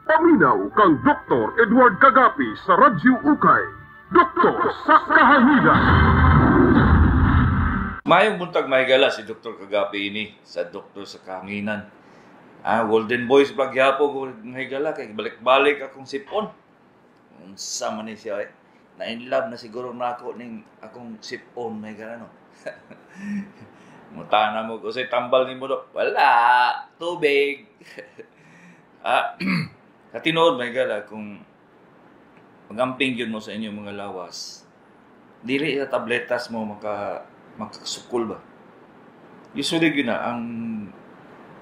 Paminaw kang Dr. Edward Kagapi sa Radyo Ukay. Doktor sa Kahanginan. Mayong buntag mahigala si Dr. Kagapi ini sa Doktor sa Kahanginan. Golden Boys vlog yapo ko mahigala kay balik-balik akong sipon. Unsa man ni siya eh. Na-inlove na siguro na ako ning akong sipon mahigala no. Mutana mo ko say tambal ni mo do. Wala, tubig. Katinood mahigala kung magamping yun mo sa inyo mga lawas. Dili sa tabletas mo makasukol ba? Usually yun na, ang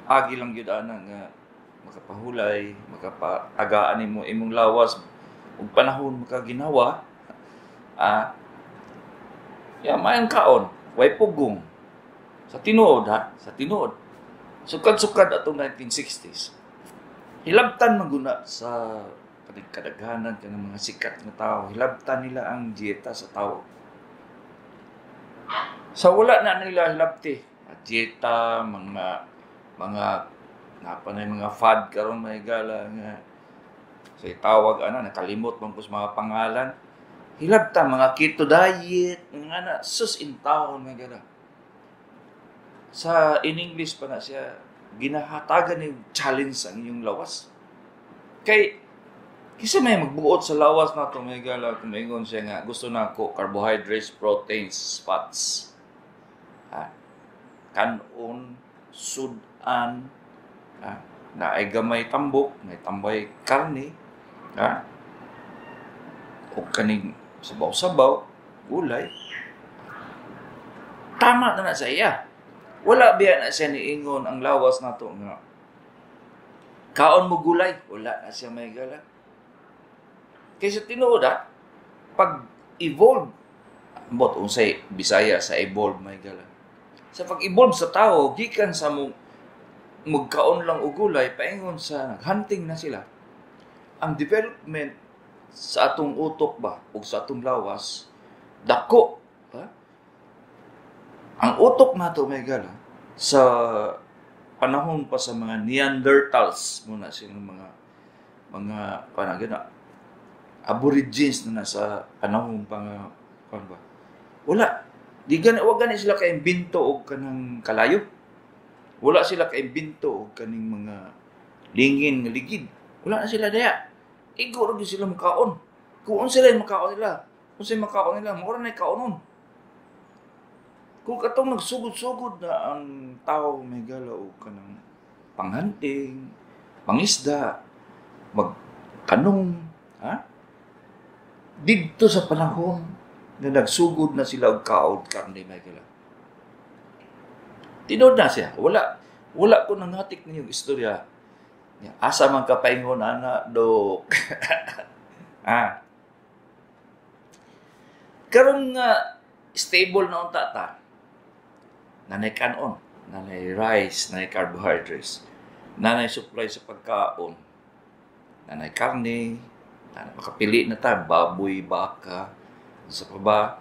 agi lang yun nga makapahulay, makapatagaan mo imong lawas ug panahon makaginawa. Mayang kaon, way pugong. Sa tinuod sa tinuod. Sukad-sukad atong 1960s. Hilabtan maguna sa kadaghanan ka ng mga sikat na tao. Hilabtan nila ang dieta sa tao. Sa wala na nila hilabti. Dieta, mga fad karon may gala nga sa tawag nakalimot man ko sa mga pangalan. Hilabta mga keto diet, mga sus in taon may gala. Sa in English pa na siya ginahatagan ni challenge ang inyong lawas. Kasi may magbuot sa lawas na ito, may gala, kumingon siya nga, gusto na ako, carbohydrates, proteins, fats. Kanon, sudan, na ay gamay tambok, may tambay karne, o kaning sabaw-sabaw, gulay. Tama na sa iya. Wala biya na siya niingon ang lawas na ito nga. Kaon mo gulay, wala na siya may gala. Kaysa tinuod pag-evolve, unsay Bisaya sa evolve may gala. Sa pag-evolve sa tao, gikan sa magkaon lang og gulay, paingon sa hunting na sila. Ang development sa atong utok ba o sa atong lawas, dako. Ang utok nato may gala sa panahon pa sa mga Neanderthals muna silang mga aborigines na nasa panahon pa nga ba. Wag gani sila kaimbento og kanang kalayo. Wala sila kaimbento og kaning mga lingin nga ligid. Wala na sila daya. Igo ra sila makaon. Kung sila makaon nila, mura na kaonon. Kung katong nagsugod-sugod na ang tao may gala o kanang panghunting, pangisda, magkanong, dito sa panahon na nagsugod na sila og kaod karne may gala. Tinod na siya. Wala ko nangatik niyong istorya. Asa man kapaingon ana dok. Karon nga stable na unta ta. Nanay kanon, nanay rice, nanay carbohydrates, nanay supply sa pagkaon, nanay karne, nanay makapili na ta, baboy, baka, sa pa ba,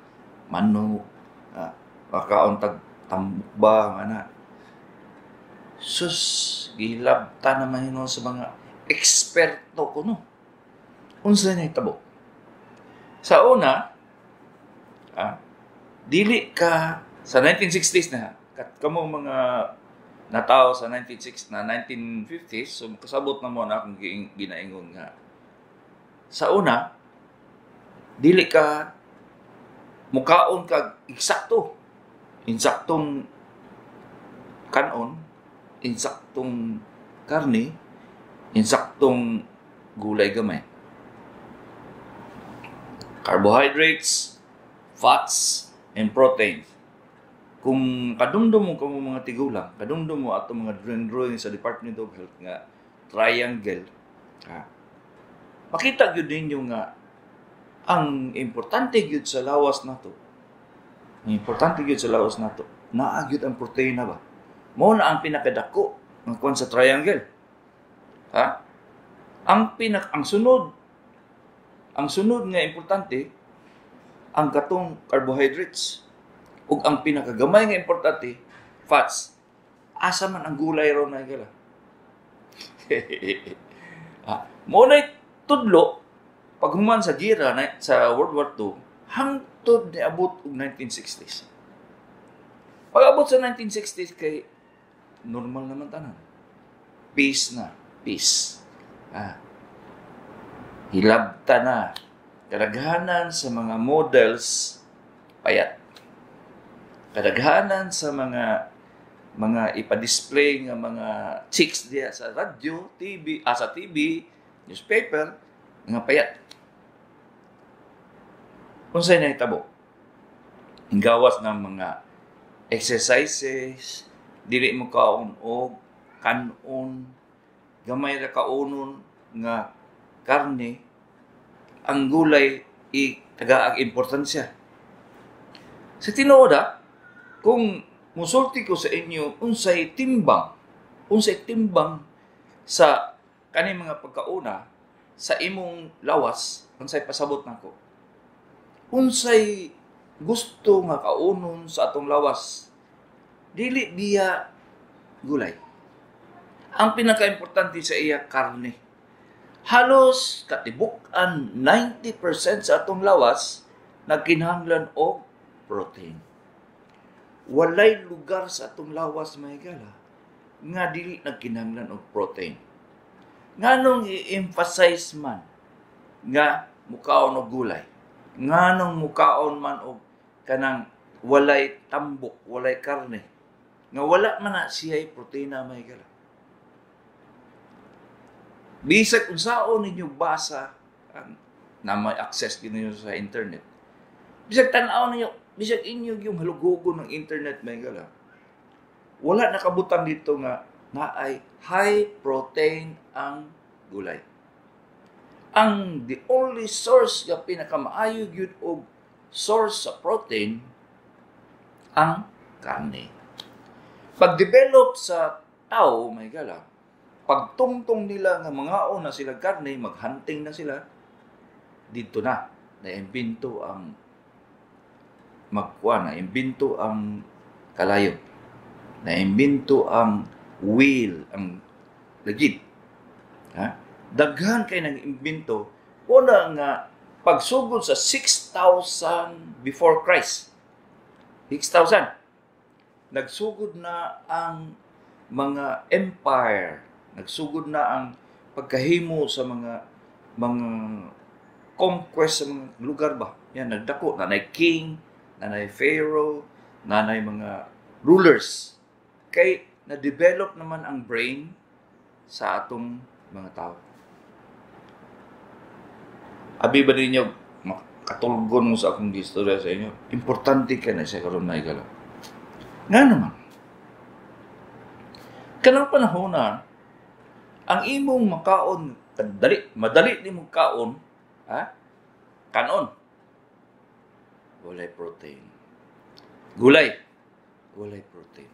manok, makaon tambok ba, sus, gilabta naman yun sa mga eksperto ko, no? Unsa na itabo? Sa una, dili ka sa 1960s na, kamo mga natao sa 1950s, so kasabot na mo na akong ginaingon nga. Sa una, dili ka mukaon kag insaktong kanon, insaktong karne, insaktong gulay gamay. Carbohydrates, fats, and proteins. Kung kadumdum mo kamo mga tigulang, kadumdum mo ato mga drawing sa Department of Health nga triangle, makita gyud ninyo nga ang importante gyud sa lawas nato. Ang importante gyud sa lawas nato, naa gyud ang proteina ba. Mao na ang pinakadako ng kuan sa triangle. Ang sunod nga importante ang katong carbohydrates. Ug ang pinakagamay nga importante, fats. Asa man ang gulay ron na gala. Muna tudlo, paghuman sa gira sa World War II, hangtod ni abot og 1960s. Pag-abot sa 1960s kay normal naman tanan. Peace na. Peace. Hilabta na. Kadaghanan sa mga models, payat. Kadaghanan sa mga ipa-display nga mga chicks diya sa radyo, TV, sa TV, newspaper, nga payat. Unsay nahitabo? Ang gawas ng mga exercises, dili mo kaon og kanon, gamay ra kaunon nga karne, ang gulay tagaag importansya. Sa tinuod kung musulti ko sa inyo unsay timbang sa kani mga pagkauna sa imong lawas, unsay pasabot nako. Unsay gusto nga kaunon sa atong lawas, dili biya gulay. Ang pinaka-importante sa iya karne. Halos katibuk-an 90% sa atong lawas nagkinahanglan og protein. Walay lugar sa atong lawas mahigala nga dili nagkinahanglan og protein. Nganong i-emphasize man nga mukaon og gulay? Nganong mukaon man og kanang walay tambok, walay karne? Nga wala man na siya'y proteina mahigala. Bisag kung saan ninyo basa na may access din ninyo sa internet. Bisag tanaw ninyo, bisag inyo yung halugogon ng internet mahigala. Wala nakabutang dito nga naay high protein ang gulay. The only source nga pinakamaayo gyud og source sa protein ang karne. Pag-develop sa tao, may gala, pagtungtong nila nga mangaon na sila karne, maghunting na sila, dito na-imbento ang na-imbento ang kalayo, na-imbento ang wheel, ang legit. Daghan kay nang imbento, una nga pagsugod sa 6,000 before Christ. 6,000. Nagsugod na ang mga empire, nagsugod na ang pagkahimo sa mga conquest sa mga lugar ba. Yan, nagdako, nanay king, nanay pharaoh, nanay mga rulers. Kay na-develop naman ang brain sa atong mga tao. Abi ba ninyo, makatulgon mo sa akong istorya sa inyo, importante ka na siya karoon na igala. Nga naman, kanang panahon na, ang imong makaon, madali ni mong kaon, kanon, walay protein. Gulay, walay protein.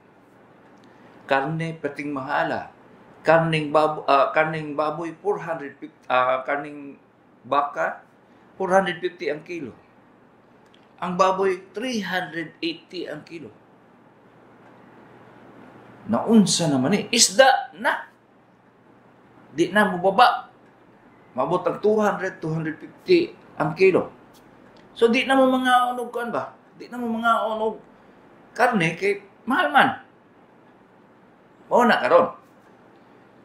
Karne, pating mahala. Karning baboy, 450, karning baka, 450 ang kilo. Ang baboy, 380 ang kilo. Naunsa naman isda na. Di na mababa. Mabot ang 200, 250 ang kilo. So di na mo mga onog kan ba? Di na mo mga onog karne kay mahal man. O na karon.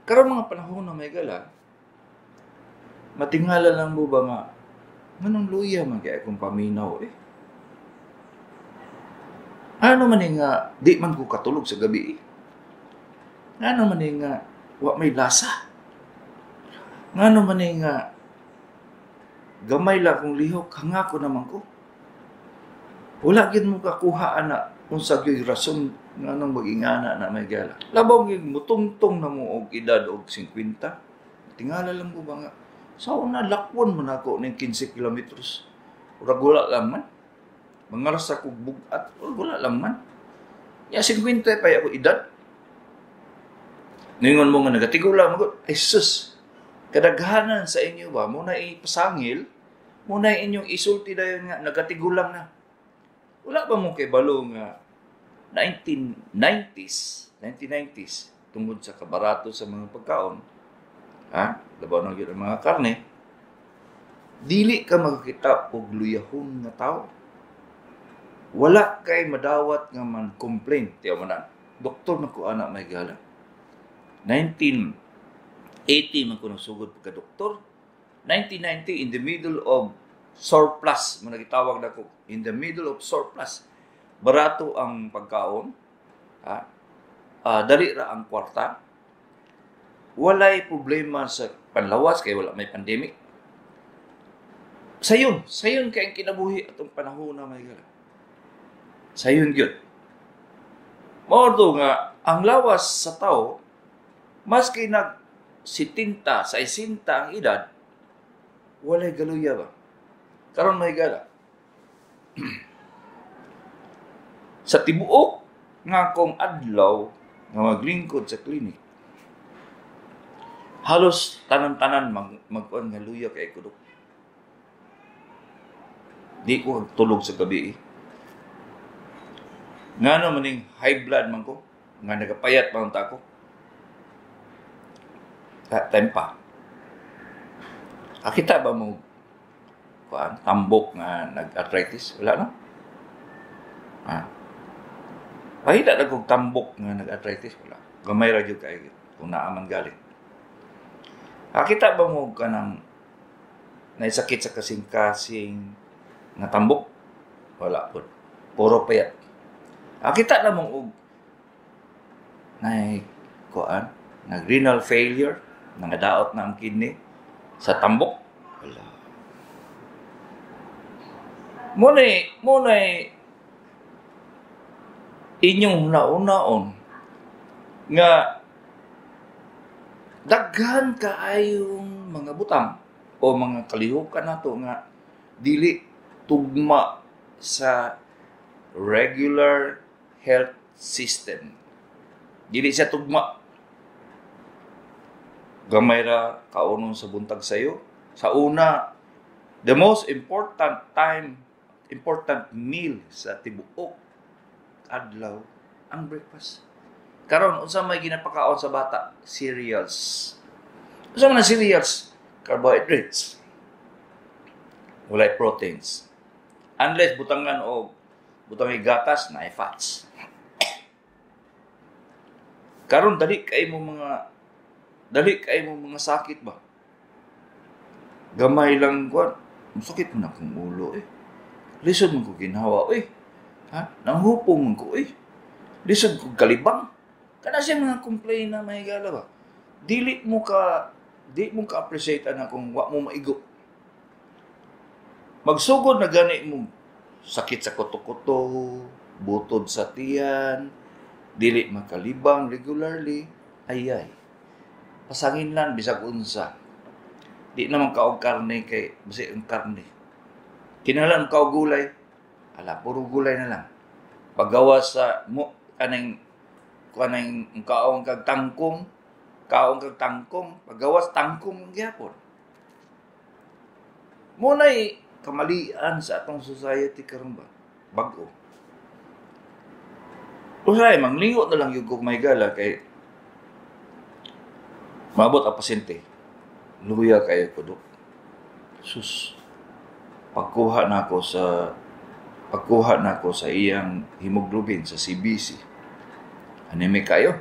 Karon mga panahon na may gala, matingala lang mo ba nga, manong luya man kaya akong paminaw Ano man nga, di man ko katulog sa gabi Ano man nga, wa may lasa. Ano man nga, gamay lang kung lihok, hangako naman ko. Wala gid mo kakuhaan na kung sa gyoy rason nga nang magingana na may gala. Labaw yung mutungtong na mo og edad og 50. Tingala lang mo ba nga, sa una lakwon man ako ng 15 kilometers. Ura gula lang man. Mangaras ako bugat, ura gula lang man. Ya 50 pa ako edad. Ningon mo nga nagatigo lang mo, ay sus, kadaghanan sa inyo ba, muna ipasangil, muna inyong isulti dayon nga, nagatigo lang na. Wala ba mo kay balo nga 1990s, tungod sa kabarato sa mga pagkaon, Labaw na gyud ang mga karne, dili ka makakita og luyahon nga tao. Wala kay madawat nga man complain. Tiyo man doktor na ko ana may gala. 1980 man ko nasugod pagka-doktor. 1990 in the middle of surplus, man nagitawag na ko, in the middle of surplus. Barato ang pagkaon, dali ra ang kwarta. Walay problema sa panlawas kay wala may pandemic. Sayon kay ang kinabuhi atong panahon na may gala. Sayon gyud. Mao nga ang lawas sa tao maski nag 70, 60 ang edad, walay galuya ba? Karon may gala. Sa tibuok nga akong adlaw nga maglingkod sa klinik, halos tanan-tanan magkuan nga luya kay kudok. Di ko tulog sa gabi. Ngano maning high blood man ko, nga nagapayat man ta ko. Tempa. Kita ba mo tambok nga nag-arthritis? Wala no? Pahita na kong tambok nga nag-arthritis? Wala. Gamay ra jud kay kung naaman galing. Kita ba mo ka ng naisakit sa kasing-kasing nga tambok? Wala po. Puro payat. Kita na mong nag-renal failure, nangadaot na ang kidney sa tambok. Wala. Muna'y inyong nauna-on nga daghan kaayong mga butang o mga kalihukan nato nga dili tugma sa regular health system. Dili siya tugma. Gamay ra kaunon sa buntag sayo. Sa una, the most important meal sa tibuok adlaw ang breakfast. Karon unsa may ginapakaon sa bata? Cereals. Unsa man ang cereals? Carbohydrates. Walay proteins. Unless butangan o butang gatas na fats. Karon dali kay mo mga sakit ba? Gamay lang kuan. Sakit na kong ulo Lisod man ko ginawa Nanghupong man ko Lisod ko kalibang. Kana siya mga complain na may gala ba? Di mo ka appreciate ana kung wa mo maigo. Magsugod na gani mo sakit sa kuto-kuto, butod sa tiyan, dili makalibang regularly, ayay. Pasangin lang bisag unsa. Di naman kaog karne kay basi ang karne. Kinahanglan kaog gulay, puro gulay na lang. Paggawas sa kanang kaong kag tangkong, paggawas tangkong gyapon. Muna'y kamalian sa atong society karon ba? Bag-o. Usay manglingot na lang yung kung may gala kay maabot ang pasyente. Luya kayo ko, Dok. Sus. Pagkuha na ako sa iyang hemoglobin sa CBC. Anemic kayo.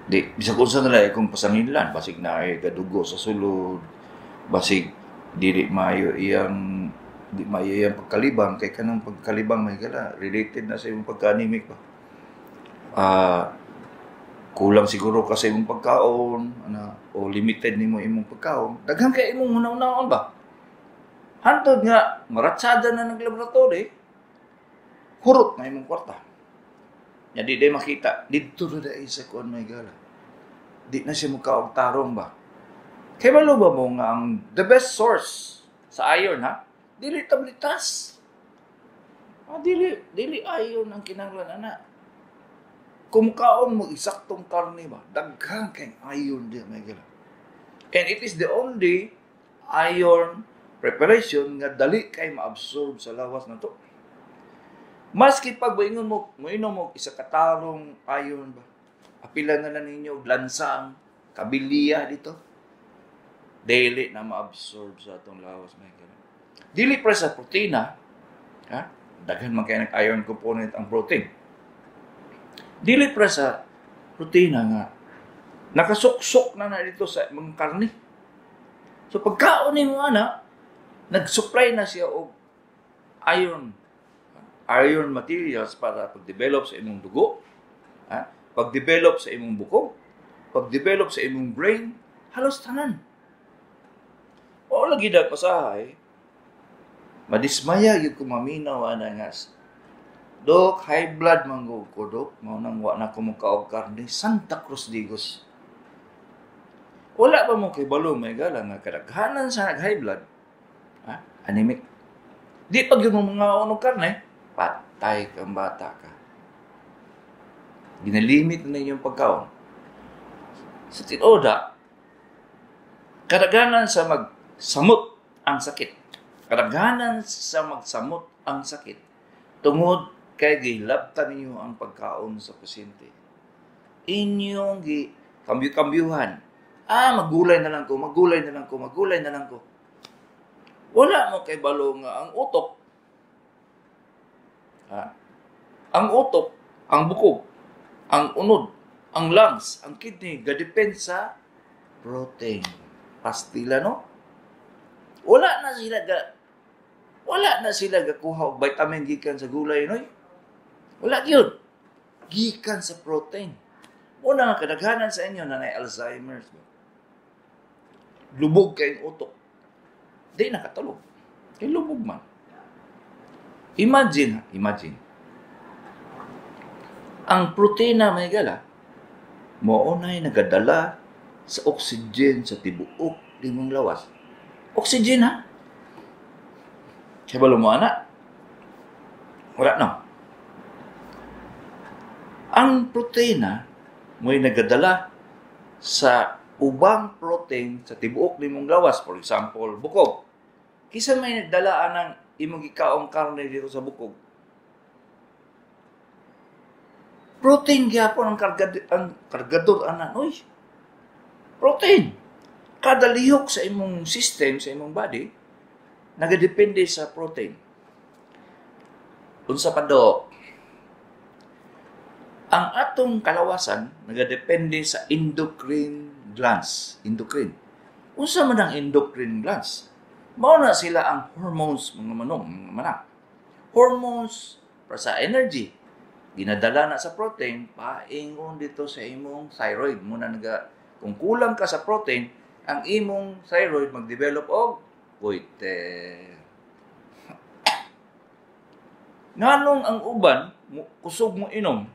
Bisag unsa na lang kung pasanginlan, basig na ay gadugo sa sulod, basig di maayo iyang pagkalibang kay kanang pagkalibang may gala related na sa imong pagka-anemic ba. Kulang siguro kasi imong pagkaon o limited nimo imong pagkaon. Daghan kay imong hunaw-hunaon ba? Hantod nga maratsada na ng laboratory, hurot na imong kwarta. Ya di makita dito na dai sa kuan may gala. Di na siya mukaog tarong ba? Kay malo ba mo nga ang the best source sa iron dili tablitas. Dili iron ang kinahanglan ana. Kung kaon mo eksaktong karne ba, daghan kay iron di may gala. And it is the only iron preparation nga dali kay maabsorb sa lawas na to. Maski pag inom mo isa ka tarong iron ba, Apila na lang ninyo, lansang, kabiliya dito. Dili na ma-absorb sa atong lawas. Dili pa sa protina, ha? Daghan man kayo ng iron component ang protein. Dili pa sa protina nga, nakasuksok na dito sa mga karne. So pagkaon ni mo nag-supply na siya og iron materials para pag-develop sa imong dugo, pag-develop sa imong buko, pag-develop sa imong brain, halos tanan. O lagi na pasahay, madismaya yung kumaminaw nga, Dok, high blood manggod ko, Dok. Maunang wa na kumukaog karne. Santa Cruz Digos. Wala pa mo kay balo, may gala nga kadaghanan sa nag-high blood. Anemic. Di pag yung mga unong karne, patay kang bata ka. Ginalimit na yung pagkaon. Sa tinoda, kadaghanan sa magsamot ang sakit. Kadaghanan sa magsamot ang sakit. Tungod kay gilabtan ninyo ang pagkaon sa pasyente. Inyong kambyuhan. Magulay na lang ko. Wala mo kay balo nga ang utok. Ang utok, ang bukog, ang unod, ang lungs, ang kidney, gadepend sa protein. Pastila, no? Wala na sila gakuha og vitamin gikan sa gulay, no? Wala gyud. Gikan sa protein. Una nga kadaghanan sa inyo na Alzheimer's. Lubog kayong utok. Di nakatulog. Kay lubog man. Imagine. Ang protina may gala, maunay nagadala sa oxygen sa tibuok limong lawas. Oxygen, ha? Kaya ba lumana? Wala na. Ang protina mo'y nagadala sa ubang protein sa tibuok limong lawas. For example, bukog. Kisa may nagdalaan ng imong ikaong karne dito sa bukog. Protein gyapon ang kargador oy. Protein. Kada lihok sa imong system, sa imong body, nagadepende sa protein. Unsa pa do? Ang atong kalawasan nagadepende sa endocrine glands. Endocrine. Unsa man ang endocrine glands? Mao na sila ang hormones mga manang. Hormones para sa energy. Ginadala na sa protein, paingon dito sa imong thyroid. Kung kulang ka sa protein, ang imong thyroid mag-develop og goiter. Nganong ang uban, kusog mo inom,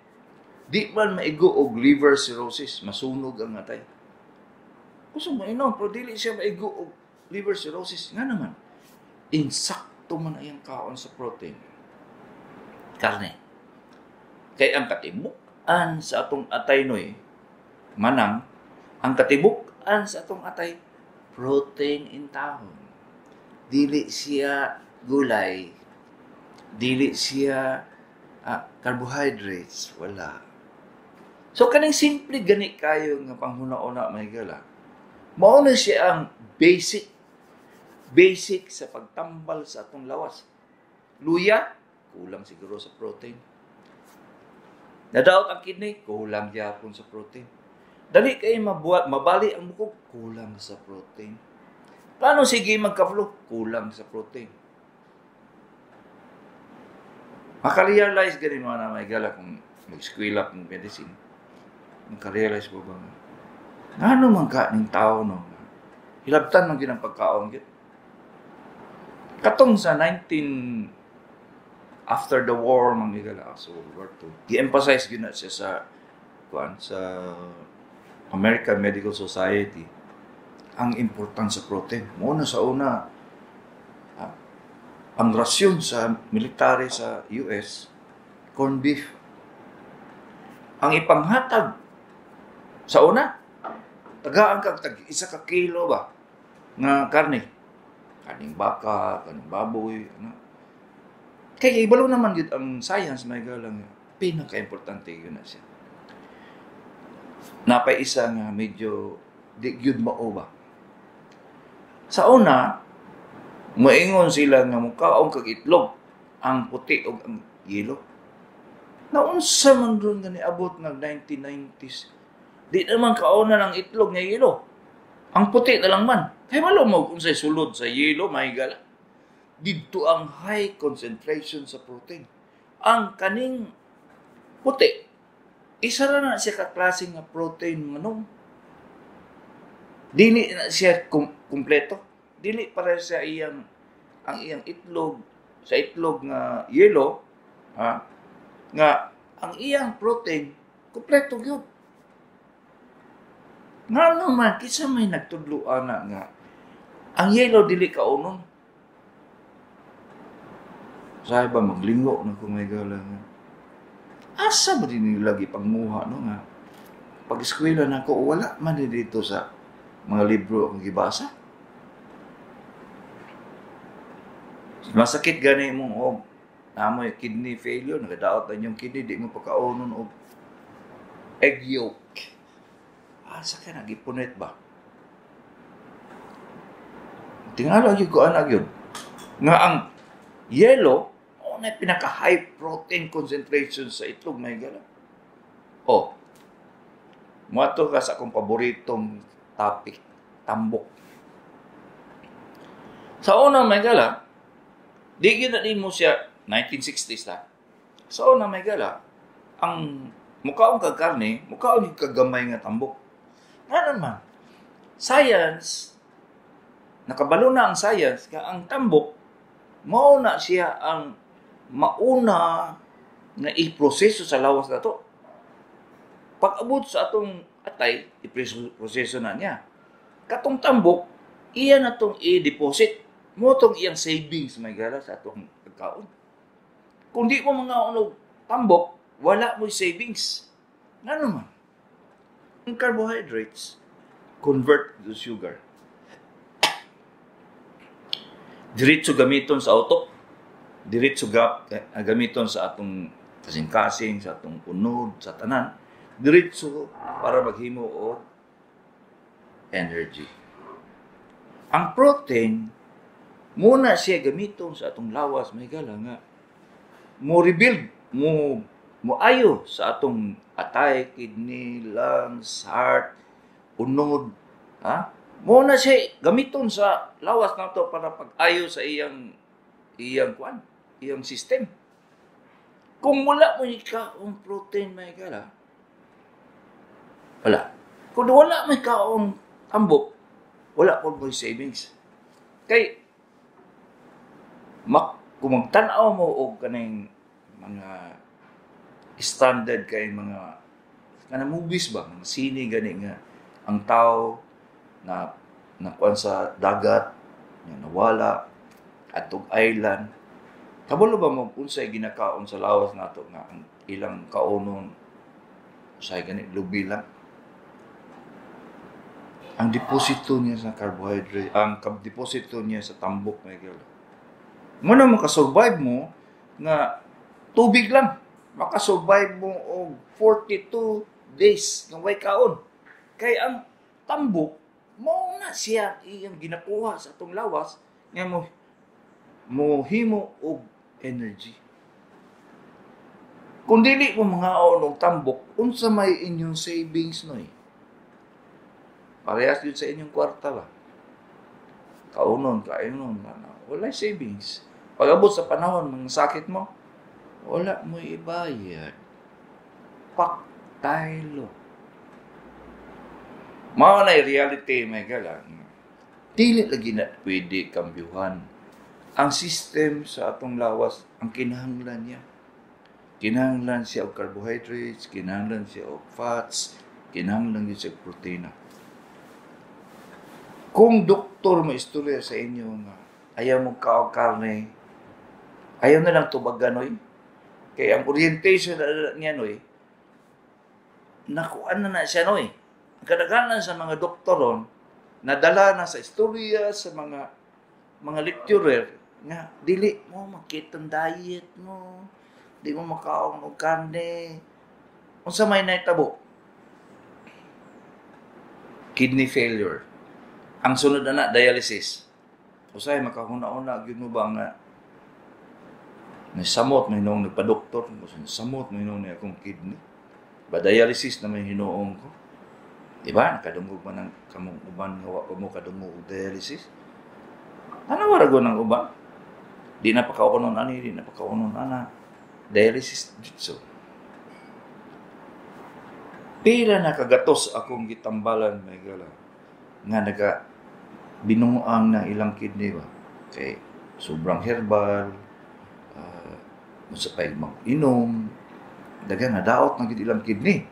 di man maigo og liver cirrhosis, masunog ang atay. Kusog mo inom, pero dili siya maigo og liver cirrhosis. Nga naman, insakto man ayang kaon sa protein. Karne. Kay ang katibukan sa atong atay noy, manang, ang katibukan sa atong atay, protein in tahon. Dili siya gulay. Dili siya carbohydrates. Wala. So, kaning simple gani kayo nga panghuna-una may gala. Mao na siya ang basic sa pagtambal sa atong lawas. Luya, kulang siguro sa protein. Nadaot ang kidney, kulang gyapon sa protein. Dali kay mabali ang bukog, kulang sa protein. Plano sige magka-flu, kulang sa protein. Maka-realize ganin mo na may gala kung mag-squill up ng medicine. Maka-realize mo ba nga? Ano man ka ng tao, no? Hilabtan man ginang pagkaon. Katong sa after the war, mamigala, so World War II, i-emphasize yun na siya sa American Medical Society ang importance sa protein. Muna sa una, ang rasyon sa military sa US, corned beef. Ang ipanghatag sa una, tagaan ka, isa ka kilo ba nga karne. Kaning baka, kaning baboy, Kaya ibalo naman yun ang science, may galang pinaka-importante yun na siya. napay isa nga medyo di gyud mao ba. Sa una, moingon sila nga mukaon kag itlog ang puti ug ang yelo. Naunsa man ron nga niabot ng 1990s. Di naman kauna ng itlog nga yelo. Ang puti na lang man. Kaya malo mo kung sa'y sulod sa yelo, mahigala. Dito ang high concentration sa protein. Ang kaning puti, isa na siya kaklaseng nga protein manong. Dili na siya kumpleto. Dili para sa ang iyang itlog, sa itlog nga yelo, nga ang iyang protein, kumpleto yun. Nga naman, kisa may nagtudluan na nga, ang yelo dili kaunon. Sabi ba, maglingo na kung may gala nga. Asa ba din lagi pangmuha, no nga? Pag-eskwela na ako, wala man dito sa mga libro akong gibasa. Masakit gani mong namoy kidney failure, nakadaot na yung kidney, di mo pagkaunon o egg yolk. Asa ka nagipunit ba? Tingala yung ko anak yun. Nga ang yellow, na pinaka-high protein concentration sa itlog, may gala. Mato ka sa akong paboritong topic, tambok. Sa una, may gala, di din mo siya, 1960s na. Sa una, may gala, ang mukhaong kagkarne, mukhaong yung kagamay nga tambok. Nga naman, science, nakabalo na ang science, ka ang tambok, mauna siya ang mauna na iproseso sa lawas na to. Pag-abot sa atong atay, iproseso na niya. Katong tambok, iya na itong i-deposit. Mo itong iyang savings, may gala sa atong pagkaon. Kung di mo mga tambok, wala mo savings. Nga naman, ang carbohydrates, convert to sugar. Diretso gamiton sa utok. Diretso gamiton sa atong kasing-kasing, sa atong unod, sa tanan. Diretso para maghimo o energy. Ang protein, muna siya gamiton sa atong lawas, may gala nga. Mo rebuild, mo ayo sa atong atay, kidney, lungs, heart, unod, muna siya gamiton sa lawas na to para pag-ayo sa iyang system. Kung wala mo ikaong protein, may gala, wala. Kung wala mo ikaong tambok, wala po mo savings. Kay, kung magtanaw mo o kaning mga standard kay mga movies ba, mga sine gani nga, ang tao na nakuan sa dagat, nawala, atong island. Kabalo ba mo unsay ginakaon sa lawas nato nga ang ilang kaunon say gani lubi lang? Ang deposito niya sa carbohydrate, ang deposito niya sa tambok, may gala. Muna makasurvive mo nga tubig lang. Makasurvive mo og 42 days ng way kaon. Kay ang tambok, mao na siya iyang ginakuha sa atong lawas nga mo himo og energy. Kung dili mo mga og tambok, unsa may inyong savings noy? Parehas yun sa inyong kwarta ba? Kaunon, wala savings. Pag-abot sa panahon, mga sakit mo, wala mo ibayad. Paktaylo. Mao na reality, may galang. Dili lagi na pwede kambyuhan. Ang system sa atong lawas, ang kinahanglan niya. Kinahanglan siya og carbohydrates, kinahanglan siya og fats, kinahanglan siya og protein. Kung doktor mo istorya sa inyo nga ayaw mo kaog karne, ayaw na lang tubagan, noy. Kaya ang orientation niya, noy, nakuan na siya, noy. Ang kadaghanan sa mga doktoron, nadala na sa istorya, sa mga lecturer, nga, dili mo makitang diet mo, di mo makaong og karne. Unsa may naitabo? kidney failure. Ang sunod na dialysis. Usay makahuna-una gyud mo ba nga nasamot may hinong nagpa-doktor, nasamot may hinong akong kidney. Ba dialysis na may hinuong ko. Diba? Nakadungog man ng kamong uban nga wa pa mo kadungog og dialysis. Ano warago ng uban? Di na pakaunon ani, di na pakaunon ana. Dialysis jutsu. Pila na kagatos akong gitambalan may gala nga naga binuang na ilang kidney ba kay sobrang herbal musapay mag-inom dagan na daot ng ilang kidney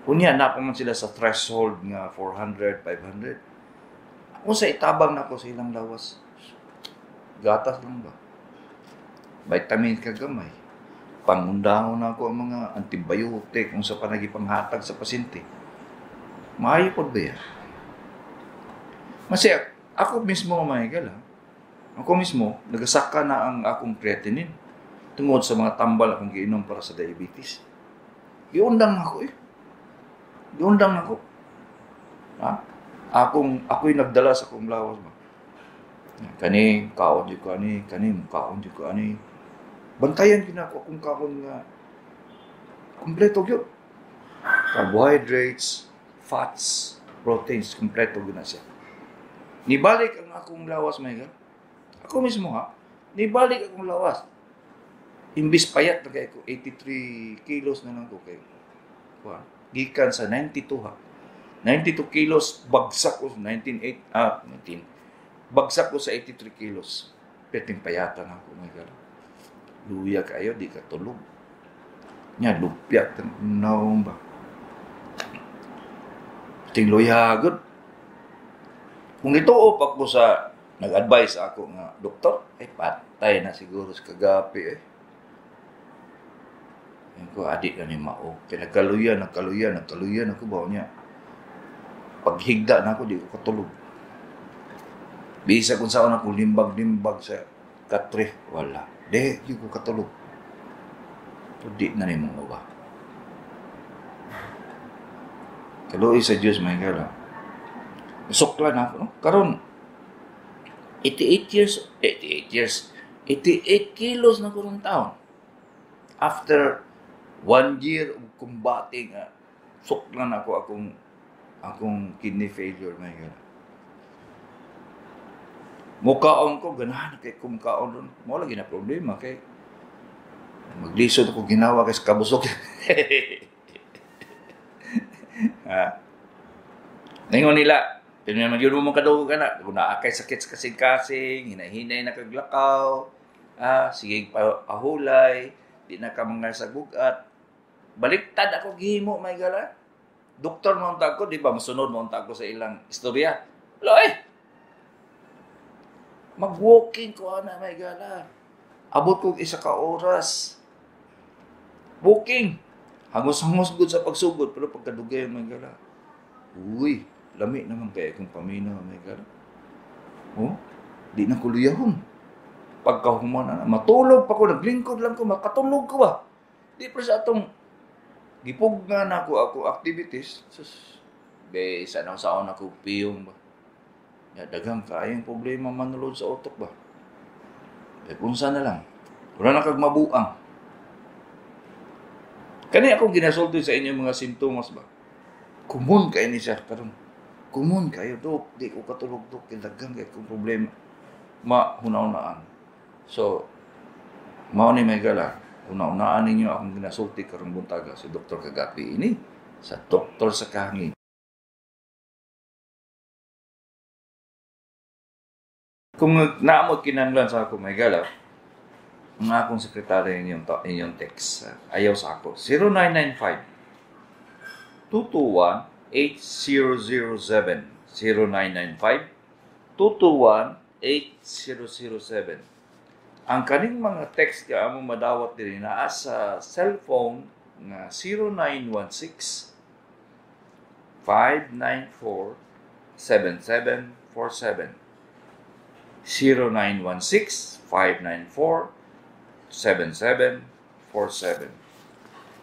unya na pa man sila sa threshold nga 400 500 kung sa itabang nako sa ilang lawas gatas lang ba vitamin kagamay pangundahon na ako ang mga antibiotic kung sa panagipanghatag sa pasyente. Maayo po ba yan? Kasi ako mismo mahigal ha. Ako mismo, nagasaka na ang akong creatinine tungod sa mga tambal akong giinom para sa diabetes. Giundang ako eh. Giundang ako. Ha? Ako'y nagdala sa akong lawas ba? Kani, kaon di ko ani, kani, kaon di ko ani. Bantayan ginako kung kaon nga kompleto gyud. Carbohydrates, fats, proteins, kompleto gyud na siya. Nibalik ang akong lawas may gan. Ako mismo ha, nibalik akong lawas. Imbis payat na kay ko 83 kilos na lang ko kay. Gikan sa 92 ha. 92 kilos bagsak ko 19 bagsak ko sa 83 kilos. Peting payatan ako may gan. Luya kayo, di ka tulog. Nya, lupyak, naong ba? Ting luya agad. Kung ituop ako sa, nag-advise ako nga, doktor, ay patay na siguro sa kagapi eh. Yan ko, adik na ni Mao. Kaya nagkaluyan ako ba niya. Paghigda na ako, di ko katulog. Bisa kung saan ako limbag-limbag sa katre, wala. Di ko katulog. Di na rin mga ba. Kaluoy sa Diyos, may gala. Sukla na ako, no? Karon, 88 kilos na kurong taon. After 1 year of combating, sukla na ako akong kidney failure, may gala. Mukaon ko, ganahan kay kumkaon doon. Mo lagi na problema kay maglisod ako ginawa kay kabusok. Ningon nila, pinag yun mo kadugo ka na. Kung naakay sakit sa kasing-kasing, hinahinay na kaglakaw, sige pahulay, di na ka mga sagugat. Baliktad ako gihimo, may gala. Doktor mo ko, di ba, masunod mo ko sa ilang istorya. Loy! Mag-walking ko na, may gala. Abot ko 1 ka oras. Walking. Hangos-hangos good sa pagsugod, pero pagkadugay, may gala. Uy, lami naman kaya kung pamina, may gala. Oh, di na kuluyahon. Pagkahuman na, matulog pa ko, naglingkod lang ko, makatulog ko ba? Di pa sa atong gipug nga na ako activities. Sus, isa na saon ako piyong ba? Dagang kayang problema manulod sa utok ba? Punsa na lang. Wala na kag mabuang. Kani akong ginasulti sa inyo mga simptomas ba? Kumun kayo ni siya. Karon, kumun kayo, dok. Di ko katulog, dok. Dagang kayo kong problema. Hunaunaan. So, mao ni may gala. Hunaunaan ninyo akong ginasulti karong buntaga si Dr. Kagapi ini sa Doktor sa Kahangin. Kung naamot kinanglan sa ako, may gala, ang akong sekretary inyong text, ayaw sa ako, 0995-221-8007. 0995-221-8007. Ang kaning mga text ka among madawat din na sa cellphone na 0916-594-7747. 0916-594-7747.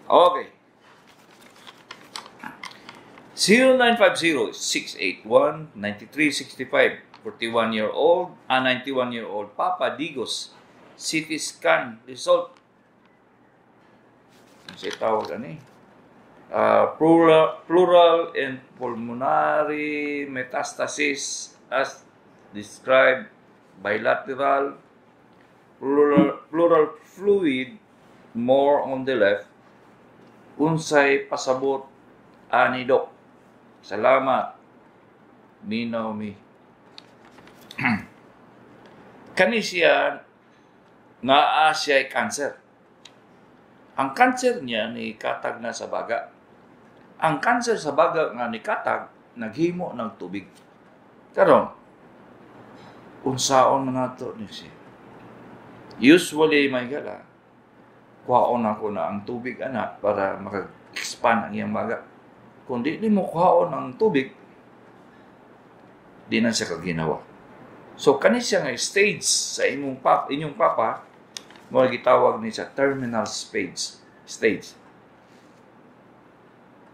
Okay. 0950-681-9365, 41-year-old, 91-year-old Papa Digos, CT scan result. Ano siya tawag pleural and pulmonary metastasis as described, bilateral, pleural fluid more on the left. Unsay pasabot ani Dok? Salamat. Minaw mi. Kani siya nga siya ay cancer. Ang cancer niya ni katag na sa baga. Ang cancer sa baga nga ni katag naghimo ng tubig. Karon unsaon na nato ni siya. Usually may gala kuhaon ako na ang tubig ana para maka-expand ang iyang baga. Kung di mo kuhaon ang tubig, di na siya kaginawa. So kani siya nga stage sa inyong papa mo gitawag ni sa terminal stage.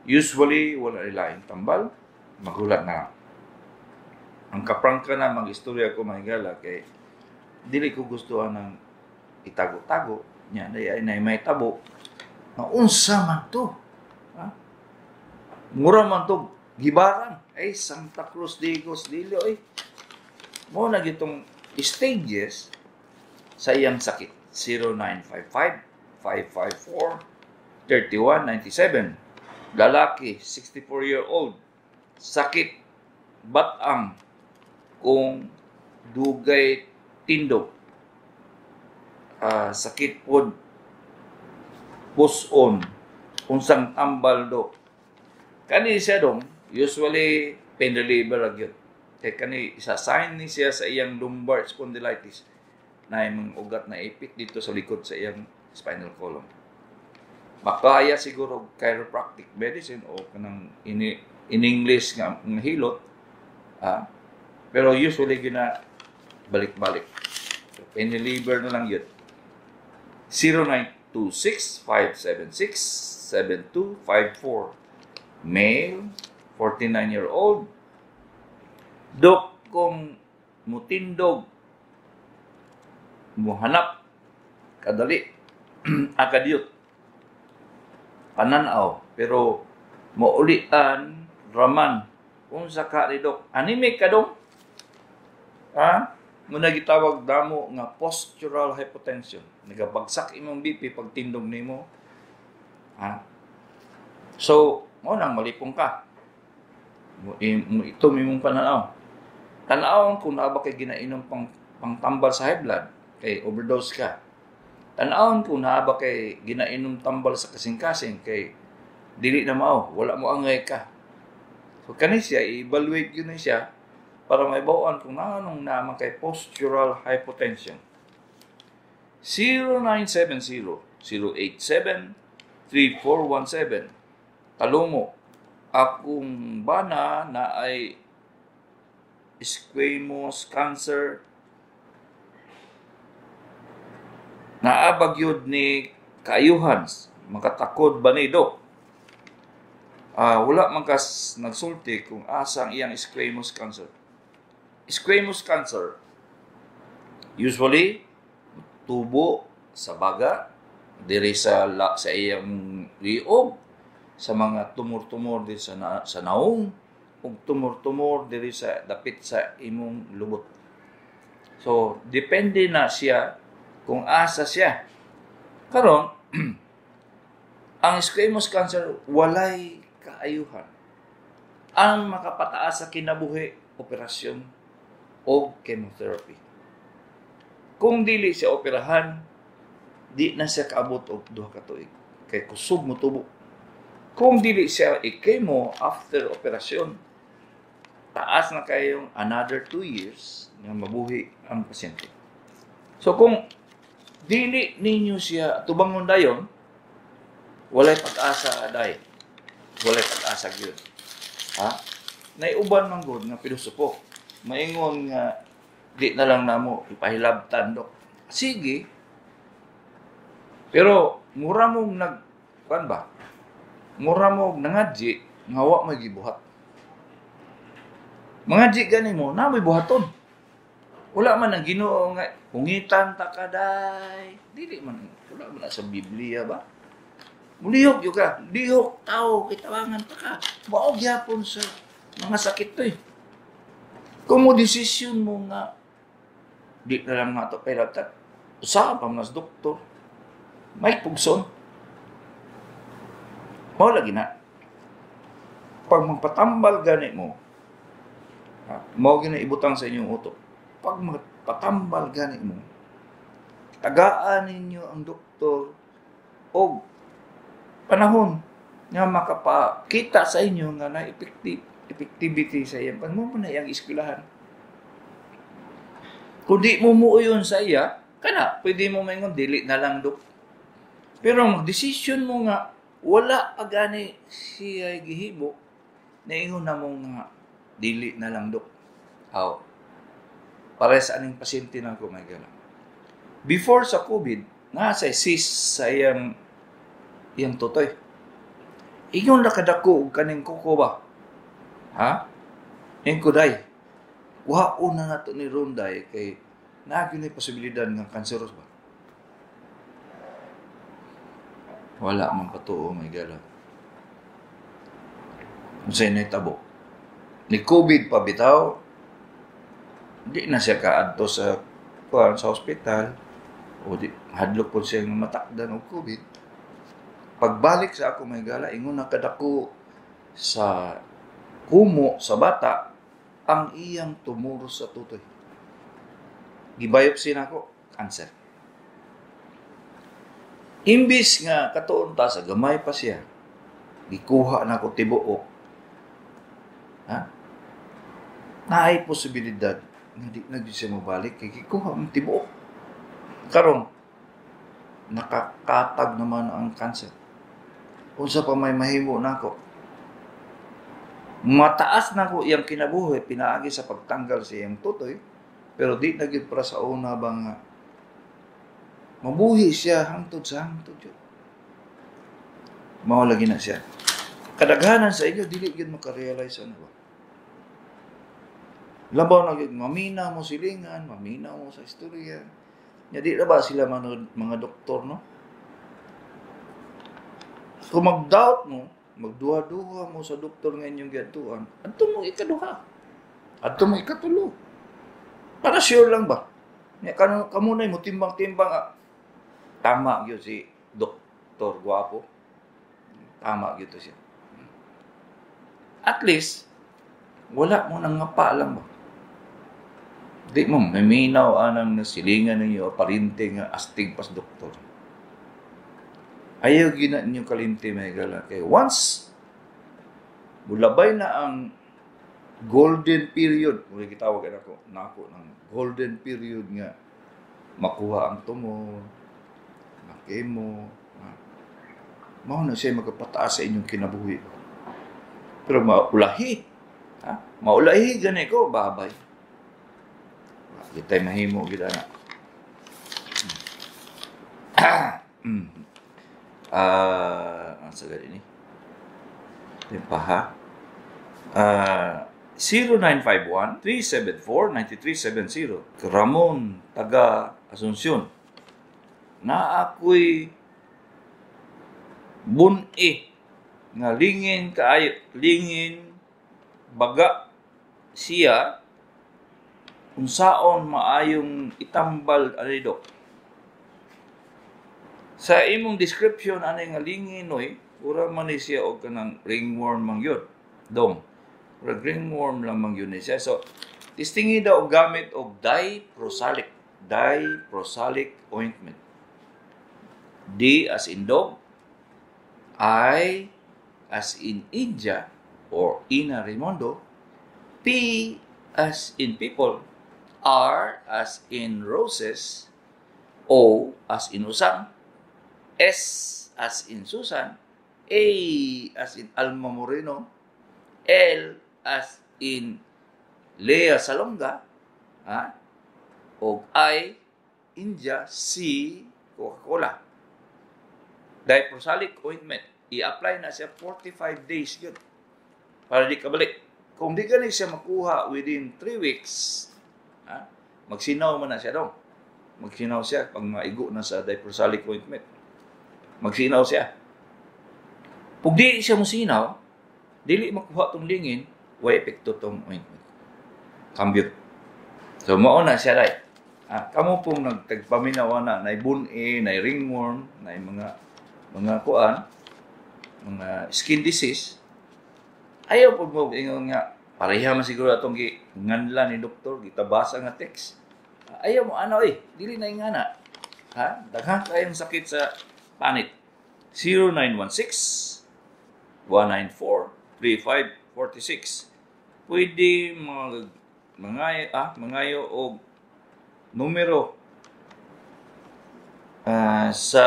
Usually wala ilaing tambal, magulat na lang. Ang kaprangka na mag-istorya ko mahigala kay dili ko gustuhan ng itago-tago nya ay may tabo. Na unsa man to? Ha? Mura man to gibaran. Ay Santa Cruz Digos Dili oy. Mo na gitong stages sa iyang sakit. 0955-554-3197. Lalaki, 64-year-old. Sakit, batang, kung dugay tindog. Sakit pod, puson, unsang tambal do. Kani siya dong, usually pain reliever lang yun. Kaya kani, isa-sign ni siya sa iyang lumbar spondylitis na yung ugat na ipit dito sa likod sa iyang spinal column. Makaya siguro chiropractic medicine o kanang in English nga hilot. Pero usually gina balik-balik. So, pain reliever na lang yun. 0926-576-7254. Male, 49-year-old. Dok, kung mutindog, muhanap, kadali, akadiyot, pananaw, pero maulian, raman, kung saka ni Dok, anime ka dong? Muna gitawag damo nga postural hypotension. Nagabagsak imong BP pag tindog nimo. So, mo nang malipong ka. Ito imong pananaw. Tanawon kung naa ba kay ginainom pang tambal sa high blood, kay overdose ka. Tanawon kung naa ba kay ginainom tambal sa kasing-kasing, kay dili na mao, wala mo angay ka. So kani siya i-evaluate yun siya para maibawan kung anong naman kay postural hypotension. 0970-087-3417. Talungo, akong bana na ay squamous cancer, naabag yun ni kaayuhan, makatakod ba ni Dok? Wala man kas nagsulti kung asang iyang squamous cancer. Squamous cancer, usually, tubo sa baga, diri sa iyang liog, sa mga tumor-tumor diri sa naong, ug tumor-tumor diri sa dapit sa imong lubot. So, depende na siya kung asa siya. Karon, ang squamous cancer walay kaayuhan. Ang makapataas sa kinabuhi, operasyon o chemotherapy. Kung dili siya operahan, di na siya kaabot og 2 ka tuig. Kay kusog mo tubo. Kung dili siya i-chemo after operasyon, taas na kayong another 2 years na mabuhi ang pasyente. So kung dili ninyo siya tubangon dayon, walay pag-asa dayon. Walay pag-asa gyud. Naiuban man gud nga pilosopo. Maingon nga di na lang namo ipahilabtan, Dok. Sige. Pero mura mong mura mong nangadji Ngawa may gibuhat. Mga di gani mo, na may buhaton. Wala man ang Ginoo nga hungitan ta kaday. Dili man, wala man na sa Biblia ba? Mulihok yung ka. Lihok tao, kitawangan pa ka. Mao gyapon sa mga sakit to eh. Kung mo desisyon mo nga, di na lang nga ito pelatan. Usahan pa mga doktor. May pugson. Mao lagi na. Pag magpatambal gani mo, mao gina ibutang sa inyong utok. Pag magpatambal gani mo, tagaan ninyo ang doktor o panahon nga makapakita sa inyo nga na effectivity sa iyang mo na iyang eskwelahan. Kung di mo muuyon sa iya, kana, pwede mo maingon, dili na lang, dok. Pero mag-desisyon mo nga, wala pa gani siya gihimo, naingon na mo nga, dili na lang, dok. Aw, para sa aning pasyente na ko, may gala. Before sa COVID, nga sa sis sa iyang tutoy. Ingon na kadako og kaning kuko ba? Ha? Ing kuday. Waon na nato ni Ronday kay nagyon posibilidad nga kanseros ba? Wala man patuo may gala. Unsay nahitabo? Ni COVID pa bitaw. Di na siya kaadto sa hospital o di hadlok po siyang matakdan og COVID. Pagbalik sa ako may gala, ingon na kadako sa kumo sa bata ang iyang tumuro sa tutoy. Gibiopsy na ako, cancer. Imbis nga katuon ta sa gamay pa siya, gikuha na ko tibuok. Ha? Naay posibilidad nga di na siya mabalik kay gikuha ang tibuok. Karon nakakatag naman ang cancer. Unsa pa may mahimo nako. Mataas na ko iyang kinabuhi pinaagi sa pagtanggal sa iyang tutoy, pero di na gyud para sa una bang mabuhi siya hangtod sa hangtod yun. Mao lagi na siya. Kadaghanan sa inyo dili gyud makarealize ano ba. Labaw na gyud mamina mo silingan, mamina mo sa istorya. Nya di na ba sila mga doktor no? Kung mag-doubt mo, magduha-duha mo sa doktor nga inyong gatuan, adto mo ikaduha. Adto mo ikatulo. Para sure lang ba? Nya kamunay mo timbang-timbang tama gyud si Doktor Guapo. Tama gyud to siya. At least wala mo nang ngapa lang ba? Di mo maminaw anang nasilingan ninyo parinte nga astig pas doktor. Ayaw gina ninyo kalimti may gala. Kaya once mulabay na ang golden period, kung kitawag na ako ng golden period nga makuha ang tumor, makemo, mao na siya magpataas sa inyong kinabuhi. Pero maulahi, maulahi gani ko, babay. Kita'y mahimo gid ana. Sa gani ni. Tempa ha. 0951-374-9370. Ramon, taga Asuncion. Na ako'y bun-i nga lingin kaayo, lingin baga siya unsaon maayong itambal ani dok. Sa imong description ani nga lingin oy, ura man ni siya og kanang ringworm man gyud. Dong. Ura ringworm lang man gyud ni siya. So tistingi daw og gamit og diprosalic ointment. D as in dog, I as in India or Ina Raimondo, P as in people, R as in roses, O as in usang, S as in Susan, A as in Alma Moreno, L as in Lea Salonga, o I, India, C, Coca-Cola. Diprosalic ointment. I-apply na siya 45 days yun. para di kabalik. Kung di gani siya makuha within 3 weeks, magsinaw man na siya dong. Magsinaw siya pag maigo na sa diprosalic ointment. Magsinaw siya. Kung di siya musinaw, dili makuha tong lingin, way epekto tong ointment. Cambio. So mao na siya dai. Kamo pong nagtagpaminaw na bun-e, na ringworm, na mga kuan, mga skin disease. Ayaw po mo ingon nga pareha man siguro atong nganla ni doktor gitabasa nga text. Ayaw mo dili na ingana. Daghang kayong sakit sa panit. 0916 194 3546. Pwede mangayo og numero sa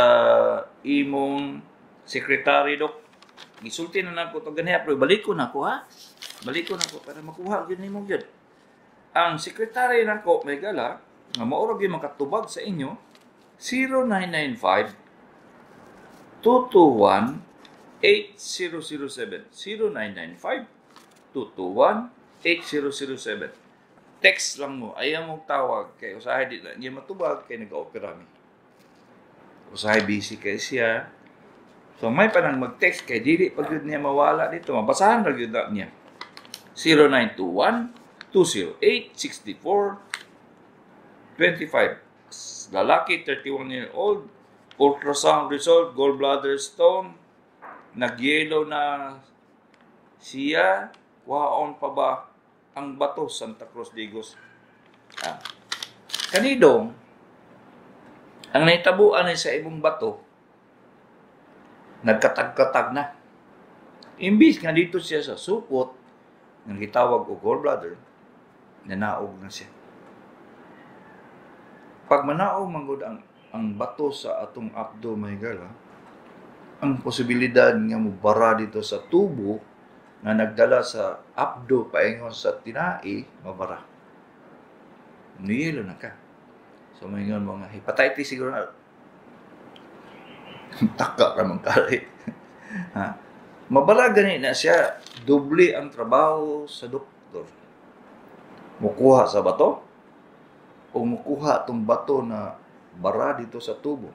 imong secretary dok. Gisulti na nako to ganiya pero balik ko nako Balik ko nako para makuha gyud nimo gyud. Ang secretary nako may gala nga mao ra gyud makatubag sa inyo 0995 221 8007 0995 221 8007. Text lang mo, ayaw mong tawag kay usahay di lang niya matubag kay nag-opera mi. Usahay busy kay siya. So may panang mag-text kay dili pag yun niya mawala dito, mabasahan ra gyud niya. 0921-208-64-25. Lalaki, 31-year-old, ultrasound result, gallbladder stone, nagyelo na siya, waon pa ba ang bato Santa Cruz Digos. Kanidong, ang naitabuan ay sa ibong bato, nagkatag-katag na. Imbis nga dito siya sa supot, nga gitawag o gallbladder, nanaog na siya. Pag manaog manggod ang bato sa atong abdo may gala, ang posibilidad nga mubara dito sa tubo na nagdala sa abdo paingon sa tinai, mabara. Niyelo na ka. So may mga hepatitis siguro na taka ka mangkali. Mabara gani na siya, doble ang trabaho sa doktor. Mukuha sa bato o mukuha itong bato na bara dito sa tubo.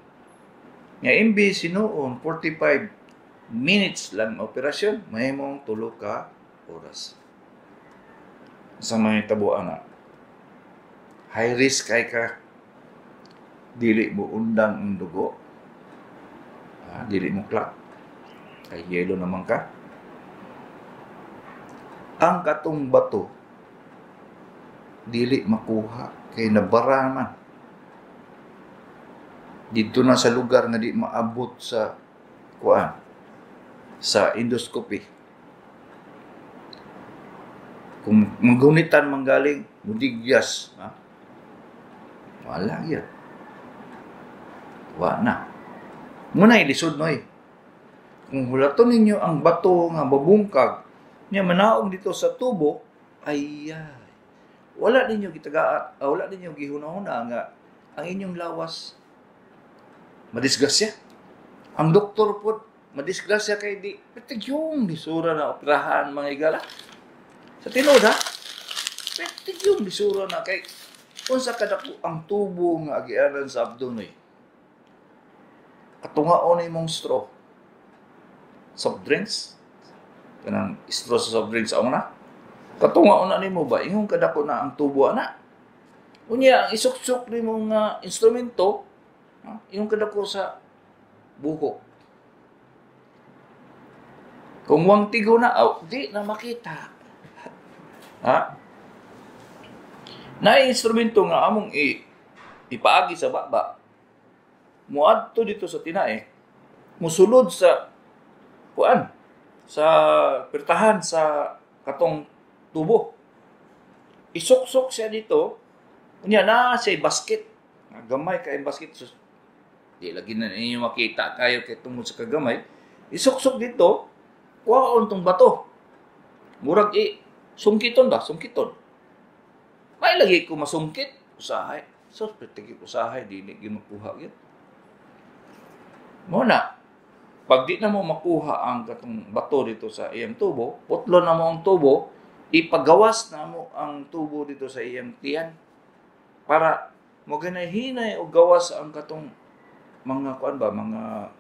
Nga imbis sinuon 45 minutes lang operasyon, may mong 3 ka oras. Sa mga tabuan na high risk kay ka, dili mo undang ang dugo, dili mo clot, kay yelo naman ka. Ang katong bato dili makuha kay nabara man dito na sa lugar nga di maabot sa sa endoscopy. Kung magunitan manggaling mudigyas, wala yan. Wala. Muna ilisod no Kung hulaton ninyo ang bato nga babungkag niya manaog dito sa tubo, ay wala ninyo gitagaan, wala ninyo gihuna-huna nga ang inyong lawas madisgrasya. Ang doktor po madisgrasya kay di yung bisura na operahan mga igala. Sa tinod yung bisura na kay unsa kadako ang tubo nga agianan sa abdomen. Katungaon imong straw. Soft drinks. Kanang straw sa soft drinks ang na. Katungaon na nimo ba ingong kadako na ang tubo ana. Unya ang isuksok nimo nga instrumento, ingong kadako sa buhok. Kung wang tigo na, di na makita. Na-instrumento nga among ipaagi sa baba. Muadto dito sa tinae, musulod sa sa pertahan sa katong tubo. Isuksok siya dito, unya na siya basket. Gamay kay basket. Di lagi na ninyo makita kayo kay tungod sa kagamay. Isuksok dito, kuhaon tong bato. Murag sungkiton. May lagi ko masungkit, usahay. So, pretigi usahay, dili gyud makuha gyud. Mo na. Pag di na mo makuha ang katong bato dito sa iyang tubo, putlo na mo ang tubo, ipagawas na mo ang tubo dito sa iyang tiyan para mo hinay o gawas ang katong mga kuan ba, mga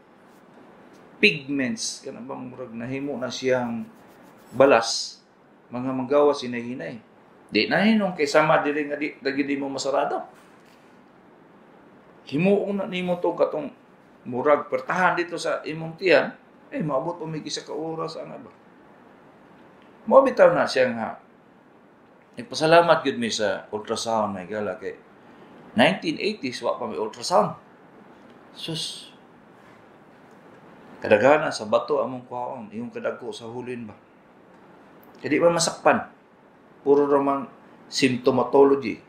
pigments kana bang murag nahimo na siyang balas, mga magawas hinay-hinay. Di na hinong kay sama diri nga di mo masarado. Himuon na nimo to katong murag pertahan dito sa imong tiyan, maabot pa may isa ka oras ana ba. Mo bitaw na siya nga nagpasalamat gud mi sa ultrasound na gala kay 1980s wa pa may ultrasound. Sus. Kadaghanan sa bato among kuhaon, yung kadagko sa hulin ba. Kadi man masakpan. Puro raman symptomatology.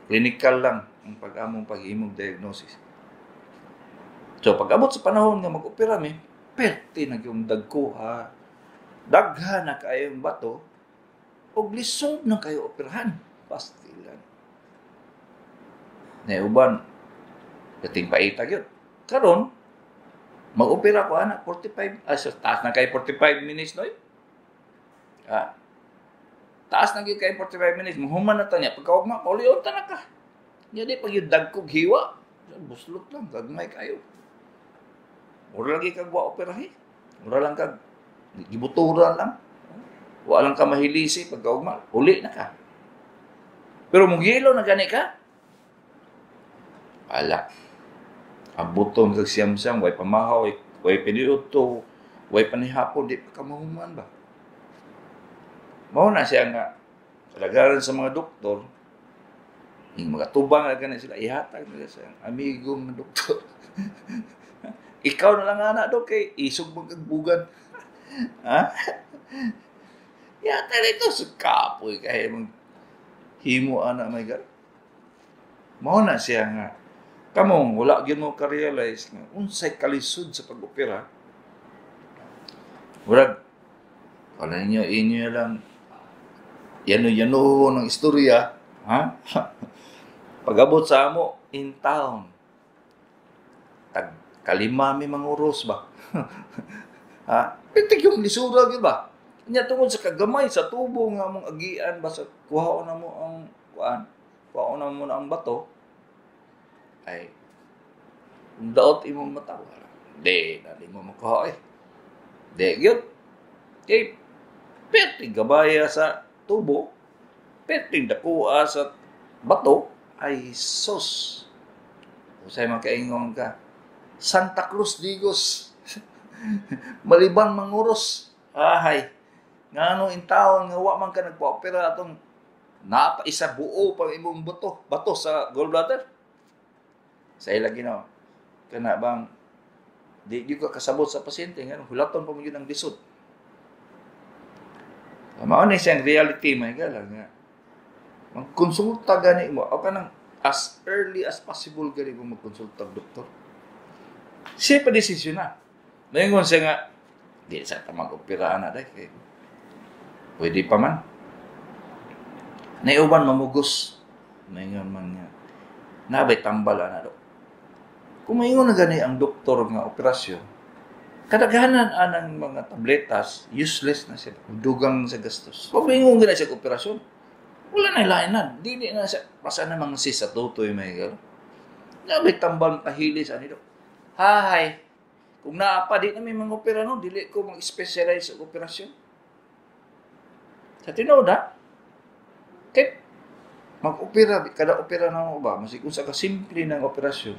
Clinical lang ang pag-among paghimong diagnosis. So, pag-abot sa panahon nga mag-opera mi, perti na yung dagko ha. Daghan na kayong bato, o lisod na kayo operahan. Pastilan. Uban, dating paita yun. Karon, mag-opera ko, anak, 45, taas na kayo 45 minutes, no? Taas na kayo 45 minutes, mahuman na niya. Pagkawag paulion ta na ka. Jadi, pag yung dagkog hiwa, buslot lang, gagmay kayo. Mura lagi kag wa operahi. Mura lang kag gibuturan lang. Wa lang ka mahilisi pagkaugma, uli na ka. Pero mong hilo na gani ka. Ala. Ang butong kag siyam-siyam, way pamahaw, way piniuto, way panihapon, di pa kamahuman ba? Mao na siya nga, kalagaran sa mga doktor, yung mga tubang na gani sila, ihatag nila sa amigong doktor. Ikaw na lang anak do kay isog magagbugan. Ha? Yata ito sa kapoy kaya mong himo anak may gar. Mao na siya nga. Kamong wala gyud mo ka-realize nga unsay kalisod sa pag-opera. Murag wala inyo lang yano ng istorya, ha? Pag-abot sa amo in town. Kalima may manguros ba? Ha? Pitik yung lisura gyud ba? Nya tungod sa kagamay sa tubo nga mong agian ba sa kuhaon na mo ang kuhaon na mo na ang bato ay daot imong matawa. Di mo makuha Di gyud. Kay pitik gabaya sa tubo, pitik dakuha sa bato ay sus. Usay makaingon ka. Santa Cruz Digos. Malibang manguros. Ahay. Ngano in taon nga wa man ka nagpa-opera atong napaisa buo pang imong bato sa gallbladder. Sa ila ginaw. Kana bang di gyud ka kasabot sa pasyente ngano hulaton pa mo gyud ang lisod. Mao ni siyang reality may gala nga. Magkonsulta gani mo o kanang as early as possible gani mo magkonsulta og doktor. Siya pa desisyon na. Naingon siya nga, di sa mag-opera na dahil. Pwede pa man. Naiuban mamugos. Naingon man nga, nabay tambal na do. Kung maingon na gani ang doktor nga operasyon, kadaghanan anang mga tabletas, useless na siya. Dugang sa gastos. Pag maingon gani siya operasyon, wala na ilain na. Di na siya, pasaan na mga sis sa tutoy may gano'n. Nabay tambal kahilis ani do. Hay, kung naapa di na may mga opera no, dili ko mag-specialize sa operasyon. Sa tinood ha, kaya mag-opera, kada opera na mo ba, masig kung sa kasimple ng operasyon,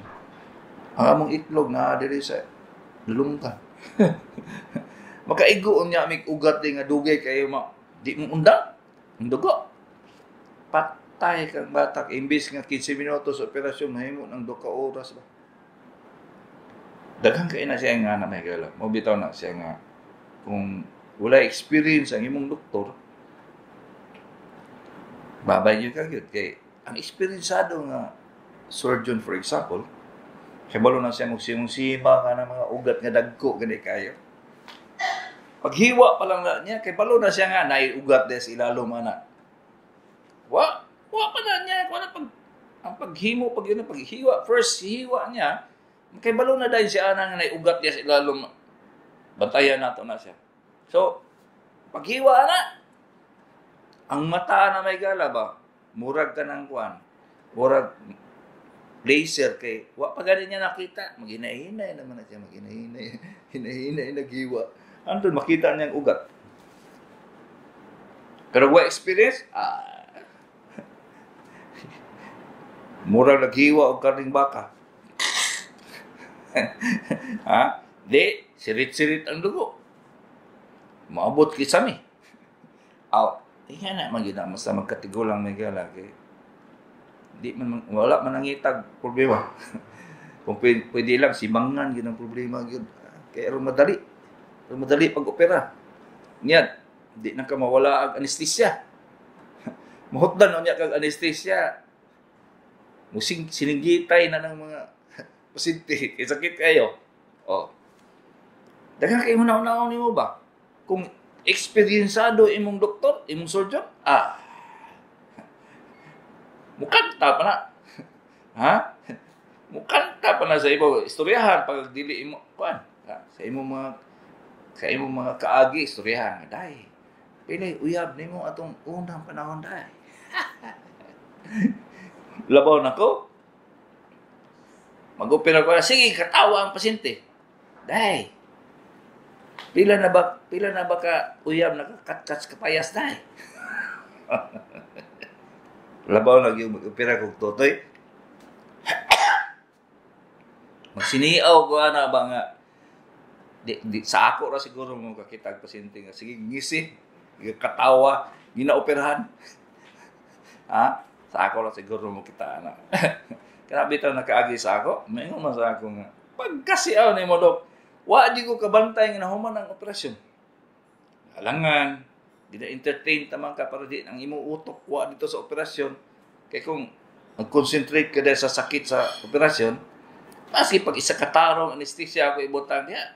ang among itlog na dili sa lulungkan. Makaigoon niya may ugat din nga dugay kayo di mo undang, ang dugo. Patay kang batak, imbis nga 15 minutos operasyon, mahimo ng 2 oras ba. Daghang kay na siya nga na may gala. Mobitaw na siya nga kung wala experience ang imong doktor, babay yun kagad. Kay ang eksperyensado nga surgeon, for example, kabalo na siya magsimong-sima ka ng mga ugat nga dagko, gani kayo. Paghiwa pa lang na niya, kay balo na siya nga, naiugat des ilalom anak. Wa pa na niya, ang paghimo, paghiwa, first hiwa niya, kay balo na dahil siya nga naiugat des ilalom Bantayan nato na siya. So, paghiwa na. Ang mata na may gala ba? Murag ka ng kuwan. Murag laser kay wa pa gani niya nakita. Maghinay-hinay naman na siya. Maghinay-hinay. Hinahinay naghiwa. Andun makita niya ang ugat. Pero wa experience? Murag naghiwa og karning baka. Ha? Di, sirit-sirit ang dugo. Maabot kisami. Yan na, magina, basta magkatigulang may gala. Di man, wala man nangitag problema. Kung pwede lang, simangan, yun ang problema. Yun. Kaya madali pag-opera. Ngayon, di na ka mawala ang anesthesia. Mahutdan na niya kag anesthesia. Siningitay na ng mga pasyente. Sakit kayo. Daghang kayo naon-naon nimo ba? Kung eksperyensado imong doktor, imong surgeon, mukanta pa na. Ha? Mukanta pa na sa ibo. Istoryahan pag dili imo kuan. Sa imong mga kaagi istoryahan dai. Pili uyab nimo atong unang panahon dai. Labaw nako. Mag-opera ko, sige, katawa ang pasyente. Dai. Pila na ba ka uyab nakakatkas kapayas dai. Labaw na yung mag-opera kong totoy. Magsiniaw ko na ba nga sa ako ra siguro mo kakita ang pasyente nga sige ngisi, katawa, ginaoperahan. Ha? Sa ako ra siguro mo kita na. Kaya bitaw nakaagi sa ako, maingon man sa ako nga pagkasiaw ni mo dok. Wa di ko kabantay nga nahuman ang operasyon. Alangan, gina-entertain tamang ka para di ang imo utok wa dito sa operasyon. Kaya kung mag-concentrate ka dahil sa sakit sa operasyon, maski pag isa katarong anesthesia ako ibutang niya.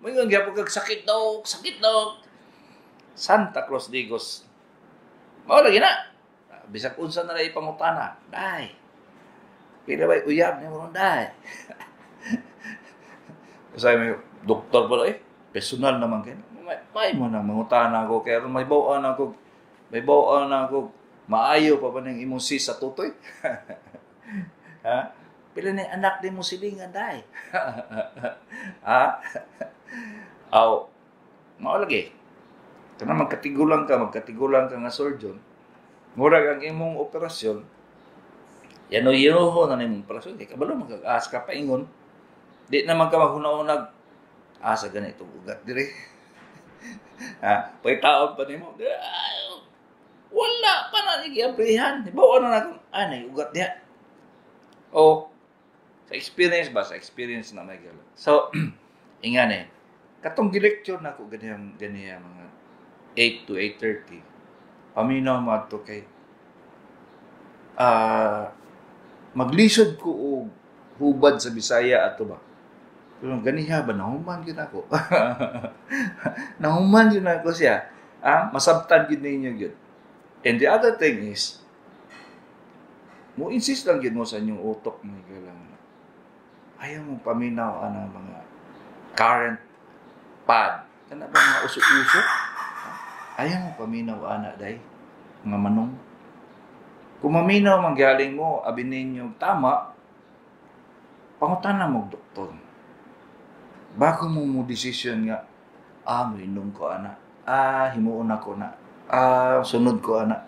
May nga gyapon kag sakit daw. Santa Cruz Digos. Mao lagi na. Bisag unsa na ray pangutana. Dai. Pila bay uyab ni mo dai. Kasi may doktor pala personal naman kayo. May mo na mangutana ko kaya may bawaan ako maayo pa ba ng imong sis sa tutoy? Ha? Pila na anak din mo silingan dai. Ha? Mao lagi. Kana magkatigulang ka nga surgeon. Murag ang imong operasyon. Yano na nimong operasyon kay kabalo magag-as ka paingon. Di naman ka maghuna-unag sa ganito ugat dire. Ha? Pagtaon pa nimo. Wala pa na giabrihan. Bawa na natin. Nay ugat niya. Sa experience na may gala. So, ingane. Katong gi-lecture na ko ganyan mga 8 to 8:30. Paminaw mo ato kay maglisod ko og hubad sa Bisaya ato ba. Pero ganiha ba nahuman gyud ako. Nahuman gyud ako siya. Masabtan gyud ninyo gyud. And the other thing is mo insist lang gyud mo sa inyong utok mga galang. Ayaw mo paminaw ang mga current pad. Kana ba mga usok-usok? Ayaw mo paminaw ana day mga manong. Kung maminaw manggaling mo abi ninyo tama, pangutana mo doktor. Bago mo decision nga mainom ko ana. Himuon ako na. Sunod ko ana.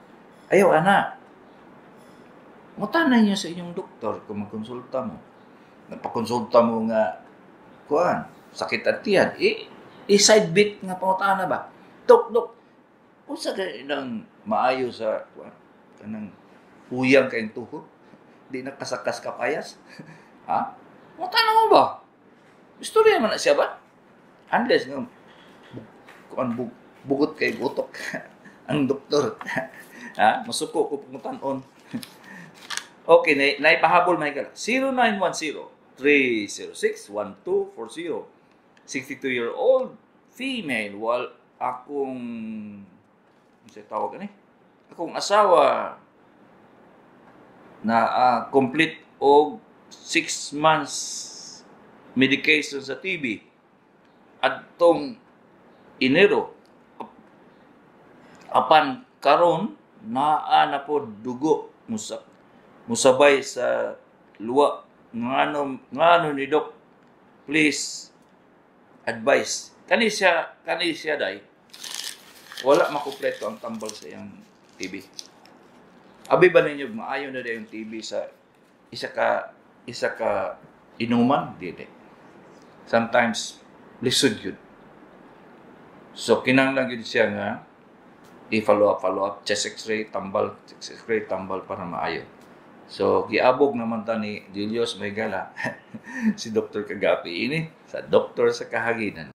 Ayaw ana. Mutana niyo sa inyong doktor kung magkonsulta mo. Napakonsulta mo nga kuan, sakit at tiyan. Side bit nga pangutana ba? Dok. Unsa nang maayo sa kuan kanang uyang kayong tuhod? Di nakasakas kapayas? Ha? Mutana mo ba? Istorya man na siya ba? Unless nga kuan bugot kay gutok ang doktor. Ha? Masuko ko pangutanon. Okay, naipahabol may kala. 0910-306-1240. 62-year-old female. While akong tawag ani? Akong asawa na complete og 6 months medication sa TB. adtong Enero apan karon naa na po dugo musabay sa luwa ngano ni Doc, please advice kani siya day wala makumpleto ang tambal sa iyang TV. Abi ba ninyo maayo na day yung TV sa isa ka inuman dili. Sometimes lisod yun. So kinahanglan gyud siya nga i-follow up chest x-ray tambal para maayo. So giabog naman ta ni Julius Maygala si Dr. Kagapi ini sa doktor sa kahaginan.